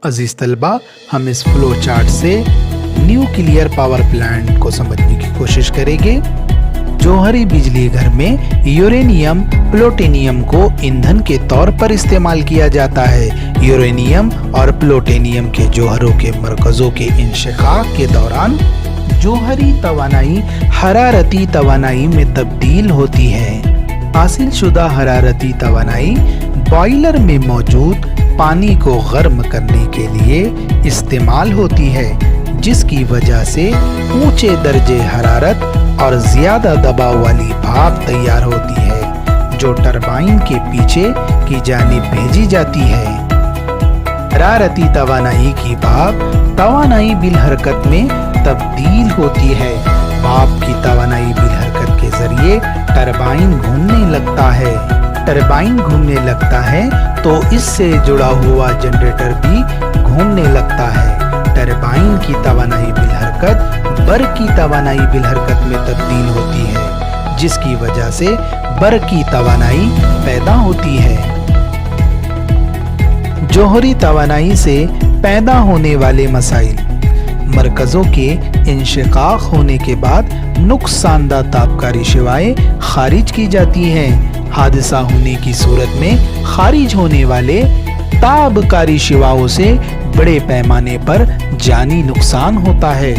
अजीज तलबा, हम इस फ्लो चार्ट से न्यूक्लियर पावर प्लांट को समझने की कोशिश करेंगे। जौहरी बिजली घर में यूरेनियम प्लूटोनियम को ईंधन के तौर पर इस्तेमाल किया जाता है। यूरेनियम और प्लूटोनियम के जौहरों के मरकजों के इंशिकाक के दौरान जौहरी तवानाई हरारती तवानाई में तब्दील होती है। हासिल शुदा हरारती तवानाई बॉयलर में मौजूद पानी को गर्म करने के लिए इस्तेमाल होती है, जिसकी वजह से ऊंचे दर्जे हरारत और ज्यादा दबाव वाली भाप तैयार होती है, जो टरबाइन के पीछे की जानिब भेजी जाती है। हरारती तवानाई की भाप तवानाई बिल हरकत में तब्दील होती है। भाप की तवानाई बिल हरकत के जरिए टरबाइन घूमने लगता है। टरबाइन घूमने लगता है तो इससे जुड़ा हुआ जनरेटर भी घूमने लगता है। टरबाइन की तवानाई बिल हरकत बर्क की तवानाई बिल हरकत में तब्दील होती है, जिसकी वजह से बर्क की तवानाई पैदा होती है। जौहरी तवानाई से पैदा होने वाले मसाइल: मरकजों के इंशिकाक होने के बाद नुकसानदा तापकारी शिवाएं खारिज की जाती हैं। हादसा होने की सूरत में खारिज होने वाले ताबकारी शिवाओं से बड़े पैमाने पर जानी नुकसान होता है।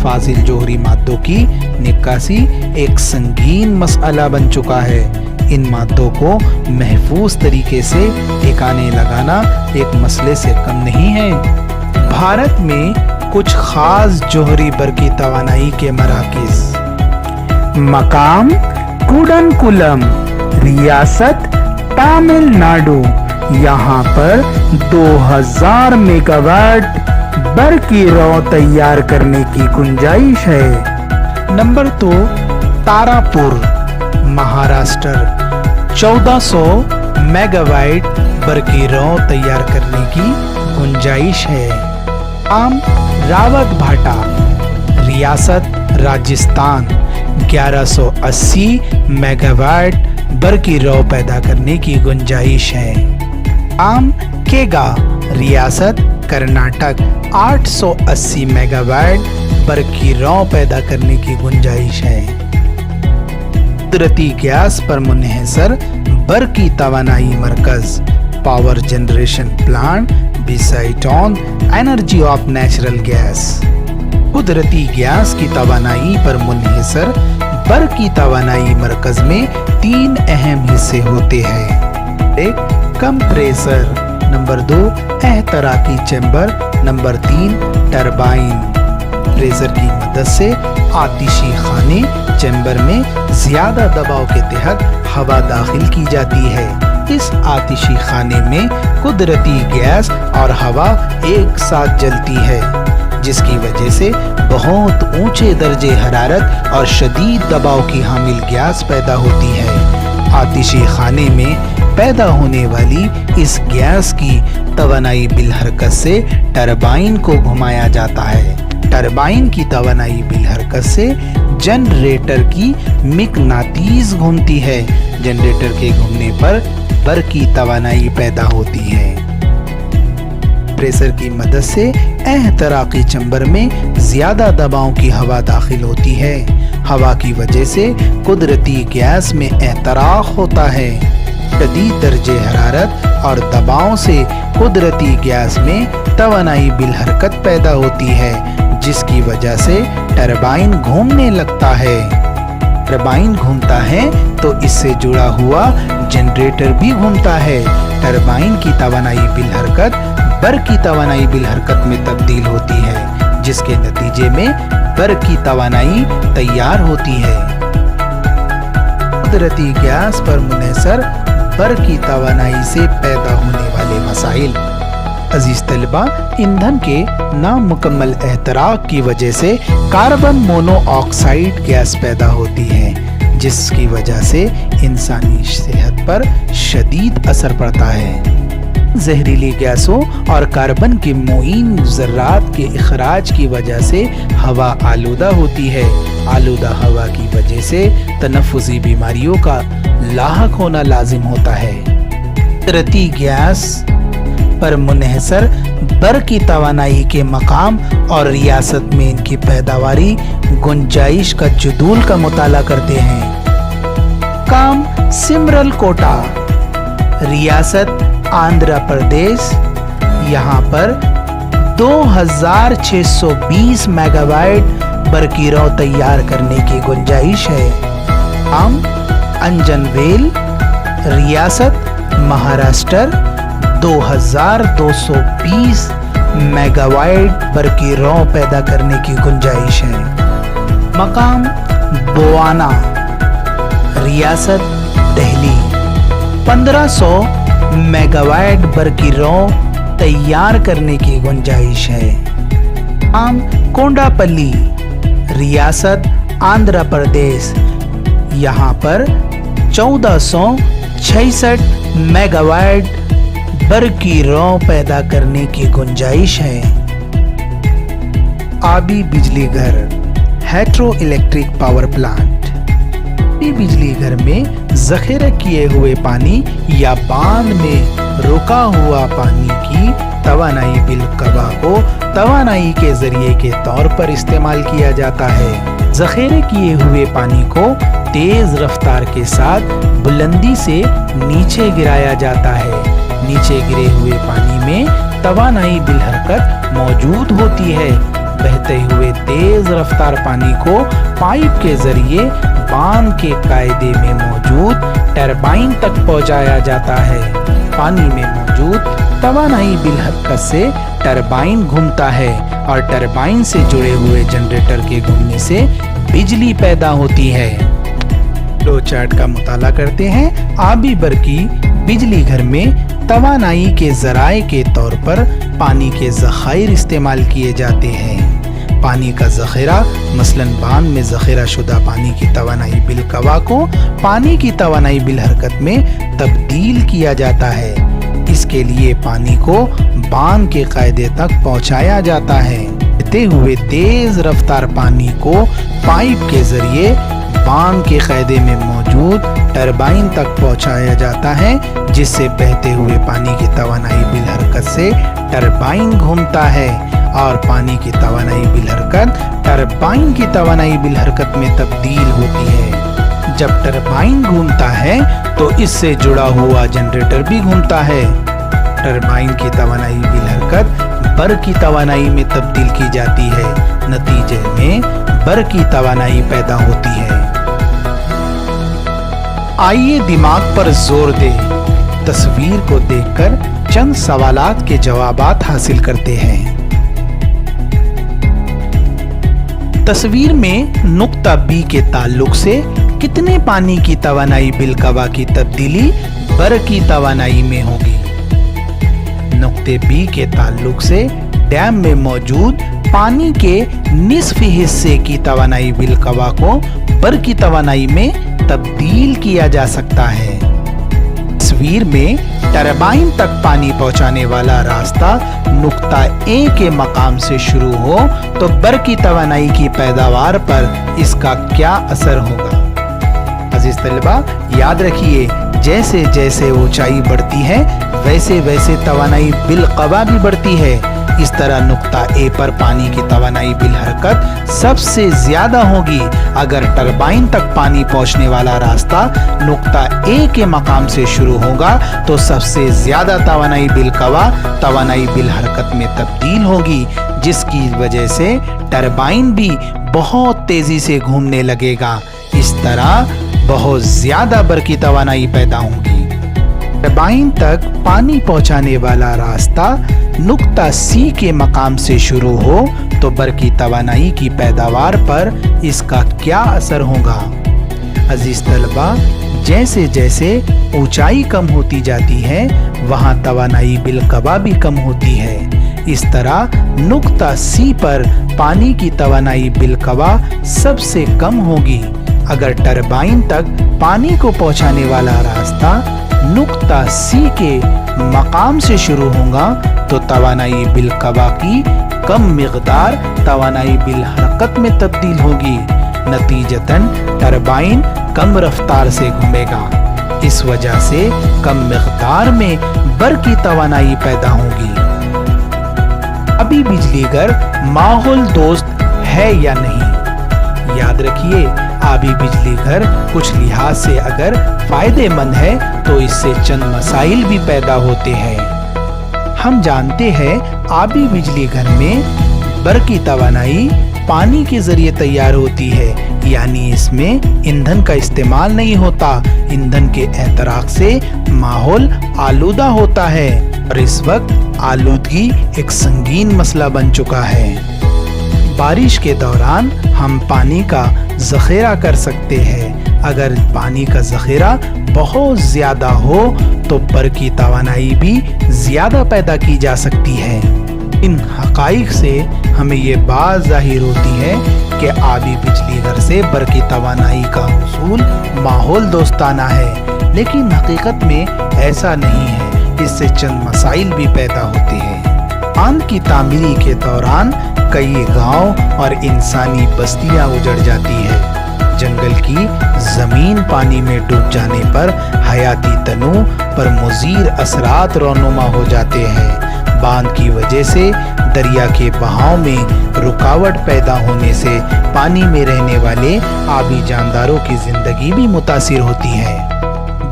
फाजिल जौहरी मादों की निकासी एक संगीन मसला बन चुका है। इन मादों को महफूज तरीके से ठिकाने लगाना एक मसले से कम नहीं है। भारत में कुछ खास जौहरी बरकी तवानाई के मराकिज: मकाम कुडनकुलम, रियासत तमिलनाडु। यहाँ पर 2000 मेगावाट बरकी रौ तैयार करने की गुंजाइश है। नंबर 2, तारापुर, महाराष्ट्र। 1400 मेगावाट बरकी रौ तैयार करने की गुंजाइश है। आम रावत भाटा, रियासत राजस्थान। 1180 मेगावाट बरकी रौ पैदा करने की गुंजाइश है। आम केगा, रियासत कर्नाटक। 880 मेगावाट बरकी रौ पैदा करने की गुंजाइश है। कुदरती गैस पर मुनहसर बरकी तवानाई मरकज, power generation plant based on energy of natural gas. कुदरती गैस की तवानाई पर मुनहसर बरकी तवानाई मरकज में 3 अहम हिस्से होते हैं। 1, कंप्रेसर। नंबर 2, एहतराकी चैम्बर। Number 3, turbine. प्रेशर की मदद से आतिशी खाने चैम्बर में ज्यादा दबाव के तहत हवा दाखिल की जाती है। इस आतिशी खाने में कुदरती गैस और हवा एक साथ जलती है, जिसकी वजह से बहुत ऊंचे दर्जे हरारत और शदीद दबाव की हामिल गैस पैदा होती है। आतिशी खाने में पैदा होने वाली इस गैस की तवानाई बिल हरकत से टरबाइन को घुमाया जाता है। टरबाइन की तवानाई बिल हरकत से जनरेटर की मिकनातीस घूमती है। जनरेटर के घूमने पर बरकी तवानाई पैदा होती है। प्रेशर की मदद से एहतराकी चैम्बर में ज्यादा दबाव की हवा दाखिल होती है। हवा की वजह से कुदरती गैस में एहतराक होता है। शदीद दर्जे हरारत और दबाव से कुदरती गैस में तवानाई बिल हरकत पैदा होती है, जिसकी वजह से टरबाइन घूमने लगता है। टरबाइन घूमता है तो इससे जुड़ा हुआ जनरेटर भी घूमता है। टरबाइन की तवानाई बिल हरकत बरकी तवानाई बिल हरकत में तब्दील होती है, जिसके नतीजे में बरकी तवानाई तैयार होती है। कुदरती गैस पर मुनहसर बरकी तवानाई से पैदा होने वाले मसाइल: अजीज तलबा, ईंधन के नामुकम्मल एहतराक की वजह से कार्बन मोनोऑक्साइड गैस पैदा होती है, जिसकी वजह से इंसानी सेहत पर शदीद असर पड़ता है। जहरीली गैसों और कार्बन के मुइन ज़र्रात के इखराज की वजह से हवा आलूदा होती है। आलूदा हवा की वजह से तनफ्फुसी बीमारियों का लाहक होना लाजिम होता है। कुदरती गैस पर मुनहसर बर्क़ी तवानाई के मकाम और रियासत में इनकी पैदावारी गुंजाइश का जुदूल का मुताला करते हैं। काम सिमरल कोटा, रियासत आंध्र प्रदेश। यहाँ पर 2620 मेगावाट बरकीरों तैयार करने की गुंजाइश है। काम अंजनवेल, रियासत महाराष्ट्र, 2220 मेगावाट बरकीरों पैदा करने की गुंजाइश है। मकाम बोआना, रियासत दिल्ली, 1500 मेगावाट बरकीरों तैयार करने की गुंजाइश है। काम कोंडापल्ली, रियासत आंध्र प्रदेश। यहाँ पर 1466 मेगावाट बरकीरों पैदा करने की गुंजाइश है। आबी बिजली घर, हाइड्रो इलेक्ट्रिक पावर प्लांट। आबी बिजली घर में जखीरा किए हुए पानी या बांध में रुका हुआ पानी की तवानाई बिलकवा को तवानाई के जरिए के तौर पर इस्तेमाल किया जाता है। जखीरे किए हुए पानी को तेज रफ्तार के साथ बुलंदी से नीचे गिराया जाता है। नीचे गिरे हुए पानी में तवानाई बिलहरकत मौजूद होती है। बहते हुए तेज रफ्तार पानी को पाइप के जरिए बांध के कायदे में मौजूद टरबाइन तक पहुंचाया जाता है। पानी में मौजूद तवानाई बिलहरकत से टरबाइन घूमता है और टरबाइन से जुड़े हुए जनरेटर के घूमने से बिजली पैदा होती है। फ्लो चार्ट का मुताला करते हैं। आबी बरकी बिजली घर में तवानाई के जराए के तौर पर पानी के ज़खायर इस्तेमाल किए जाते हैं। पानी का ज़ख़ीरा मसलन बांध में ज़ख़ीरा शुदा पानी की तवानाई बिलकवा को पानी की तवानाई बिलहरकत में तब्दील किया जाता है। इसके लिए पानी को बांध के कायदे तक पहुंचाया जाता है। बहते हुए तेज रफ्तार पानी को पाइप के जरिए बांध के कायदे में मौजूद टरबाइन तक पहुंचाया जाता है, जिससे बहते हुए पानी की तवानाई बिलहरकत से टरबाइन घूमता है और पानी की तवानाई बिलहरकत टरबाइन की तवानाई बिलहरकत में तब्दील होती है। जब टरबाइन घूमता है तो इससे जुड़ा हुआ जनरेटर भी घूमता है। टरबाइन की तवानाई बिलहरकत बर की तवानाई में तब्दील की जाती है। नतीजे में बर की तवानाई पैदा होती है। आइए दिमाग पर जोर दे, तस्वीर को देखकर चंद सवालात के जवाबात हासिल करते हैं। तस्वीर में नुक्ता बी के ताल्लुक से कितने पानी की तवानाई बिलकवा की तब्दीली बर की तवानाई में होगी? नुक्ते बी के ताल्लुक से डैम में मौजूद पानी के निस्फ हिस्से की तवानाई बिलकवा को बर की तवानाई में तब्दील किया जा सकता है। तस्वीर में टरबाइन तक पानी पहुंचाने वाला रास्ता नुक्ता ए के मकाम से शुरू हो तो बर की तवानाई की पैदावार पर इसका क्या असर होगा? अजीज तलबा, याद रखिए, जैसे जैसे ऊंचाई बढ़ती है वैसे वैसे तवानाई बिलकवा भी बढ़ती है। इस तरह नुक्ता ए पर पानी की तवानाई बिलहरकत सबसे ज्यादा होगी अगर टरबाइन तक पानी पहुंचने वाला रास्ता नुक्ता ए के मकाम से शुरू होगा तो सबसे ज्यादा तवानाई बिलकवा तवानाई बिलहरकत में तब्दील होगी, जिसकी वजह से टरबाइन भी बहुत तेजी से घूमने लगेगा। इस तरह बहुत ज्यादा बर की तवानाई पैदा होगी। टरबाइन तक पानी पहुंचाने वाला रास्ता नुक्ता सी के मकाम से शुरू हो तो बर की तवानाई की पैदावार पर इसका क्या असर होगा? अजीज तलबा, जैसे जैसे ऊंचाई कम होती जाती है वहां तवानाई बिलकवा भी कम होती है। इस तरह नुक्ता सी पर पानी की तवानाई बिलकवा सबसे कम होगी। अगर टरबाइन तक पानी को पहुंचाने वाला रास्ता नुक्ता सी के मकाम से शुरू होगा तो तवानाई बिलकवा की कम मिकदार तवानाई बिलहरकत में तब्दील होगी। नतीजतन टरबाइन कम रफ्तार से घूमेगा। इस वजह से कम मिकदार में बर की तवानाई पैदा होगी। आबी बिजली घर माहौल दोस्त है या नहीं? याद रखिए, आबी बिजली घर कुछ लिहाज से अगर फायदेमंद है तो इससे चंद मसाइल भी पैदा होते हैं। हम जानते हैं आबी बिजली घर में बर की तवानाई पानी के जरिए तैयार होती है, यानी इसमें ईंधन का इस्तेमाल नहीं होता। ईंधन के एहतराक से माहौल आलूदा होता है और इस वक्त आलूदगी एक संगीन मसला बन चुका है। बारिश के दौरान हम पानी का ज़ख़ीरा कर सकते हैं। अगर पानी का ज़ख़ीरा बहुत ज़्यादा हो तो बर की तवानाई भी ज़्यादा पैदा की जा सकती है। इन हक़ाइक़ से हमें ये बात ज़ाहिर होती है कि आबी बिजली घर से बर की तवानाई का हुसूल माहौल दोस्ताना है, लेकिन हकीकत में ऐसा नहीं है। इससे चंद मसाइल भी पैदा होते हैं। बांध की तामीरी के दौरान कई गांव और इंसानी बस्तियां उजड़ जाती है। जंगल की जमीन पानी में डूब जाने पर हयाती तनू पर मुज़ीर असरात रौनुमा हो जाते हैं। बांध की वजह से दरिया के बहाव में रुकावट पैदा होने से पानी में रहने वाले आबी जानदारों की जिंदगी भी मुतासिर होती है।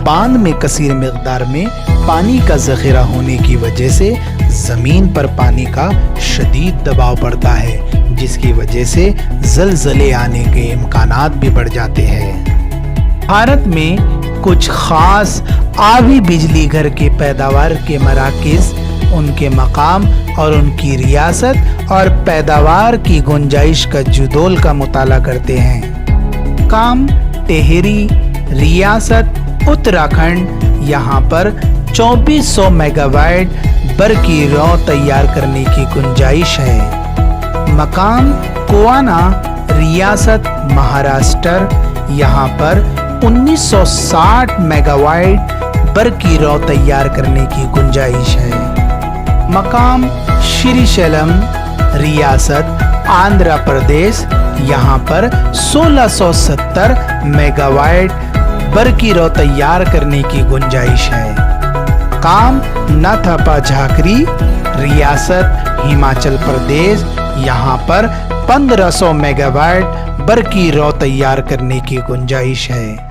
बांध में कसीर मिक़दार में पानी का ज़ख़ीरा होने की वजह से ज़मीन पर पानी का शदीद दबाव पड़ता है, जिसकी वजह से ज़लज़ले आने के इम्कानात भी बढ़ जाते हैं। भारत में कुछ ख़ास आबी बिजली घर के पैदावार के मराकिज़, उनके मकाम और उनकी रियासत और पैदावार की गुंजाइश का जुदोल का मुताला करते हैं। काम टेहरी रियासत उत्तराखंड, यहाँ पर 2400 मेगावाट बर की रौ तैयार करने की गुंजाइश है। मकाम कोआना रियासत महाराष्ट्र, यहाँ पर 1960 मेगावाट बर की रौ तैयार करने की गुंजाइश है। मकाम श्रीशैलम रियासत आंध्र प्रदेश, यहाँ पर 1670 मेगावाट बर की रौ तैयार करने की गुंजाइश है। काम नाथापा झाकरी रियासत हिमाचल प्रदेश, यहाँ पर 1500 मेगावाट बर की रौ तैयार करने की गुंजाइश है।